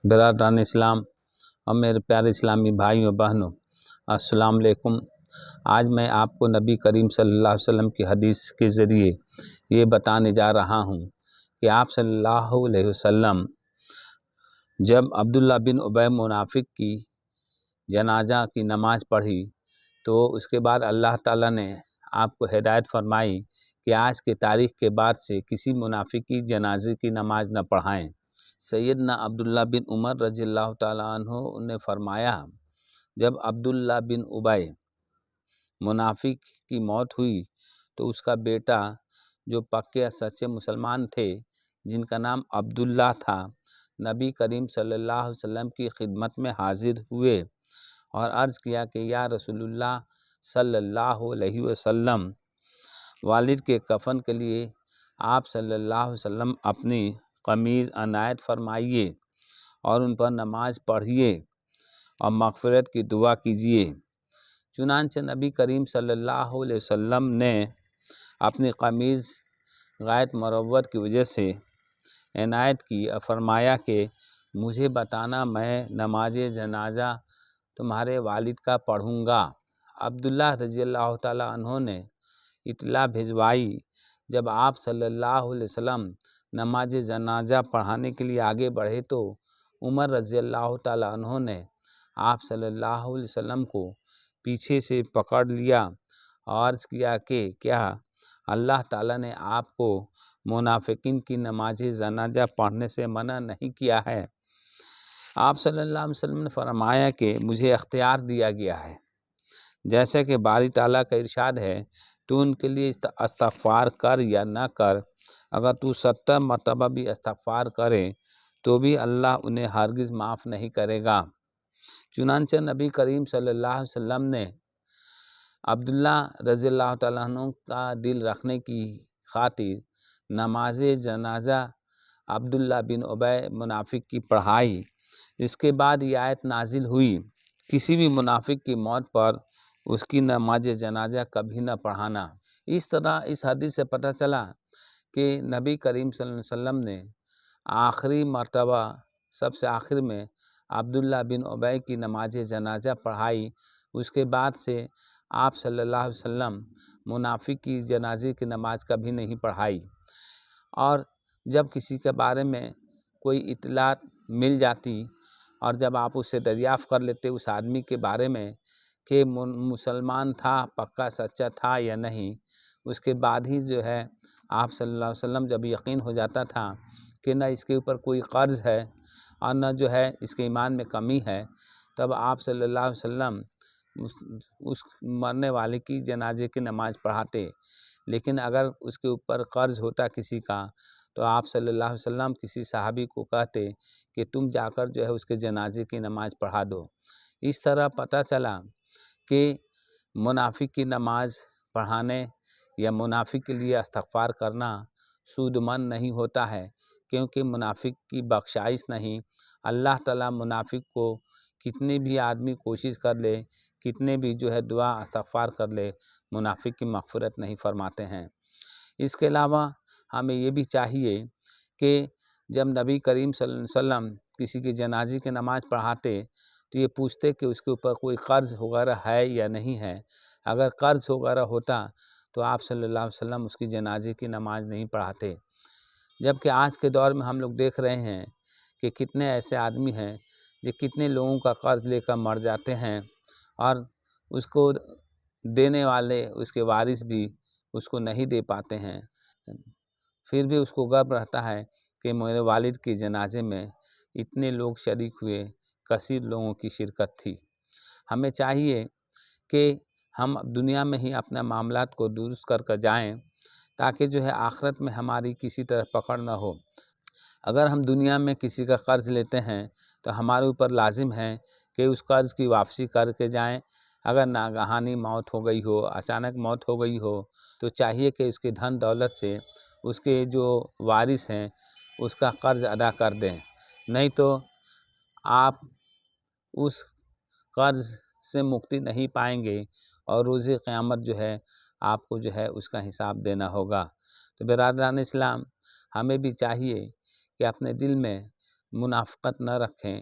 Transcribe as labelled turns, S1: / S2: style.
S1: برادران اسلام اور میرے پیارے اسلامی بھائیوں بہنوں، السلام علیکم۔ آج میں آپ کو نبی کریم صلی اللہ علیہ وسلم کی حدیث کے ذریعے یہ بتانے جا رہا ہوں کہ آپ صلی اللہ علیہ وسلم جب عبداللہ بن ابی منافق کی جنازہ کی نماز پڑھی تو اس کے بعد اللہ تعالیٰ نے آپ کو ہدایت فرمائی کہ آج کے تاریخ کے بعد سے کسی منافق کی جنازے کی نماز نہ پڑھائیں۔ سیدنا عبداللہ بن عمر رضی اللہ تعالیٰ عنہ نے فرمایا، جب عبداللہ بن ابی منافق کی موت ہوئی تو اس کا بیٹا جو پکے سچے مسلمان تھے جن کا نام عبداللہ تھا، نبی کریم صلی اللہ علیہ وسلم کی خدمت میں حاضر ہوئے اور عرض کیا کہ یا رسول اللہ صلی اللہ علیہ وسلم، والد کے کفن کے لیے آپ صلی اللہ علیہ وسلم اپنی قمیض عنایت فرمائیے اور ان پر نماز پڑھیے اور مغفرت کی دعا کیجیے۔ چنانچہ نبی کریم صلی اللہ علیہ وسلم نے اپنی قمیض غائط مروت کی وجہ سے عنایت کی اور فرمایا کہ مجھے بتانا، میں نماز جنازہ تمہارے والد کا پڑھوں گا۔ عبداللہ رضی اللہ تعالیٰ عنہ نے اطلاع بھجوائی۔ جب آپ صلی اللہ علیہ وسلم نماز جنازہ پڑھانے کے لیے آگے بڑھے تو عمر رضی اللہ تعالیٰ عنہ نے آپ صلی اللہ علیہ وسلم کو پیچھے سے پکڑ لیا اور عرض کیا کہ کیا اللہ تعالیٰ نے آپ کو منافقین کی نماز جنازہ پڑھنے سے منع نہیں کیا ہے؟ آپ صلی اللہ علیہ وسلم نے فرمایا کہ مجھے اختیار دیا گیا ہے، جیسے کہ باری تعالیٰ کا ارشاد ہے، تو ان کے لیے استغفار کر یا نہ کر، اگر تو 70 مرتبہ بھی استغفار کرے تو بھی اللہ انہیں ہرگز معاف نہیں کرے گا۔ چنانچہ نبی کریم صلی اللہ علیہ وسلم نے عبداللہ رضی اللہ تعالیٰ عنہ کا دل رکھنے کی خاطر نماز جنازہ عبداللہ بن ابی منافق کی پڑھائی۔ اس کے بعد یہ آیت نازل ہوئی، کسی بھی منافق کی موت پر اس کی نماز جنازہ کبھی نہ پڑھانا۔ اس طرح اس حدیث سے پتہ چلا کہ نبی کریم صلی اللہ علیہ وسلم نے آخری مرتبہ سب سے آخر میں عبداللہ بن ابی کی نماز جنازہ پڑھائی۔ اس کے بعد سے آپ صلی اللہ علیہ وسلم منافق کی جنازے کی نماز کبھی نہیں پڑھائی۔ اور جب کسی کے بارے میں کوئی اطلاع مل جاتی اور جب آپ اسے دریافت کر لیتے اس آدمی کے بارے میں کہ مسلمان تھا، پکا سچا تھا یا نہیں، اس کے بعد ہی جو ہے آپ صلی اللہ علیہ وسلم جب یقین ہو جاتا تھا کہ نہ اس کے اوپر کوئی قرض ہے اور نہ جو ہے اس کے ایمان میں کمی ہے، تب آپ صلی اللہ علیہ وسلم اس مرنے والے کی جنازے کی نماز پڑھاتے۔ لیکن اگر اس کے اوپر قرض ہوتا کسی کا تو آپ صلی اللہ علیہ وسلم کسی صحابی کو کہتے کہ تم جا کر جو ہے اس کے جنازے کی نماز پڑھا دو۔ اس طرح پتہ چلا کہ منافق کی نماز پڑھانے یا منافق کے لیے استغفار کرنا سود مند نہیں ہوتا ہے، کیونکہ منافق کی بخشائش نہیں۔ اللہ تعالیٰ منافق کو کتنے بھی آدمی کوشش کر لے، کتنے بھی جو ہے دعا استغفار کر لے، منافق کی مغفرت نہیں فرماتے ہیں۔ اس کے علاوہ ہمیں یہ بھی چاہیے کہ جب نبی کریم صلی اللہ علیہ وسلم کسی کی جنازے کی نماز پڑھاتے تو یہ پوچھتے کہ اس کے اوپر کوئی قرض وغیرہ ہے یا نہیں ہے۔ اگر قرض وغیرہ ہوتا تو آپ صلی اللہ علیہ وسلم اس کی جنازے کی نماز نہیں پڑھاتے۔ جبکہ آج کے دور میں ہم لوگ دیکھ رہے ہیں کہ کتنے ایسے آدمی ہیں جو کتنے لوگوں کا قرض لے کر مر جاتے ہیں اور اس کو دینے والے اس کے وارث بھی اس کو نہیں دے پاتے ہیں، پھر بھی اس کو غم رہتا ہے کہ میرے والد کے جنازے میں اتنے لوگ شریک ہوئے، کثیر لوگوں کی شرکت تھی۔ ہمیں چاہیے کہ ہم دنیا میں ہی اپنے معاملات کو درست کر کر جائیں تاکہ جو ہے آخرت میں ہماری کسی طرح پکڑ نہ ہو۔ اگر ہم دنیا میں کسی کا قرض لیتے ہیں تو ہمارے اوپر لازم ہے کہ اس قرض کی واپسی کر کے جائیں۔ اگر ناگہانی موت ہو گئی ہو، اچانک موت ہو گئی ہو تو چاہیے کہ اس کے دھن دولت سے اس کے جو وارث ہیں اس کا قرض ادا کر دیں، نہیں تو آپ اس قرض سے مکتی نہیں پائیں گے اور روز قیامت جو ہے آپ کو جو ہے اس کا حساب دینا ہوگا۔ تو برادران اسلام، ہمیں بھی چاہیے کہ اپنے دل میں منافقت نہ رکھیں،